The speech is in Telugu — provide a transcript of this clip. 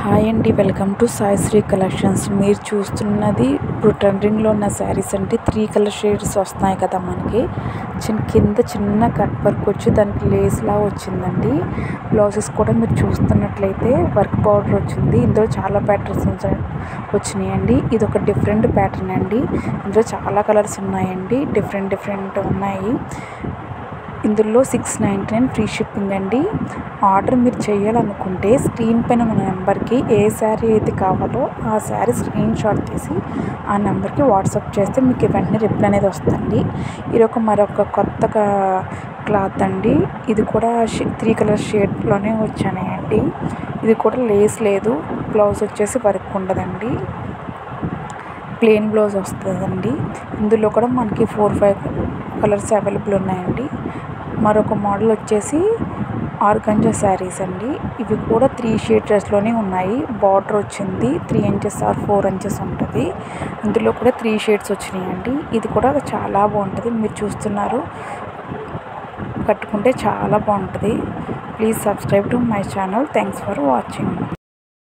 హాయ్ అండి, welcome to Sai Shri collections. మీరు చూస్తున్నది ఇప్పుడు ట్రెండింగ్లో ఉన్న శారీస్ అండి. 3 కలర్ షేడ్స్ వస్తున్నాయి కదా మనకి. కింద చిన్న కట్ వర్క్ వచ్చి దానికి లేస్లా వచ్చిందండి. బ్లౌజెస్ కూడా మీరు చూస్తున్నట్లయితే వర్క్ బార్డర్ వచ్చింది. ఇందులో చాలా ప్యాటర్న్స్ వచ్చినాయండి. ఇది ఒక డిఫరెంట్ ప్యాటర్న్ అండి. ఇందులో చాలా కలర్స్ ఉన్నాయండి, డిఫరెంట్ ఉన్నాయి. ఇందులో 699 ఫ్రీ షిప్పింగ్ అండి. ఆర్డర్ మీరు చేయాలనుకుంటే స్క్రీన్ పైన ఉన్న నెంబర్కి ఏ శారీ అయితే కావాలో ఆ శారీ స్క్రీన్ షాట్ తీసి ఆ నెంబర్కి వాట్సాప్ చేస్తే మీకు వెంటనే రిప్లై అనేది వస్తుంది. ఇది మరొక కొత్త క్లాత్ అండి. ఇది కూడా 3 కలర్ షేడ్లోనే వచ్చాయండి. ఇది కూడా లేస్ లేదు, బ్లౌజ్ వచ్చేసి వర్క్ ఉండదండి, ప్లెయిన్ బ్లౌజ్ వస్తుందండి. ఇందులో కూడా మనకి 4-5 కలర్స్ అవైలబుల్ ఉన్నాయండి. మరొక మోడల్ వచ్చేసి ఆర్గంజా శారీస్ అండి. ఇవి కూడా 3 షేడ్స్లోనే ఉన్నాయి. బార్డర్ వచ్చింది 3 ఇంచెస్ ఆర్ 4 ఇంచెస్ ఉంటుంది. ఇందులో కూడా 3 షేడ్స్ వచ్చినాయండి. ఇది కూడా చాలా బాగుంటుంది. మీరు చూస్తున్నారు, కట్టుకుంటే చాలా బాగుంటుంది. Please subscribe to my channel. Thanks for watching.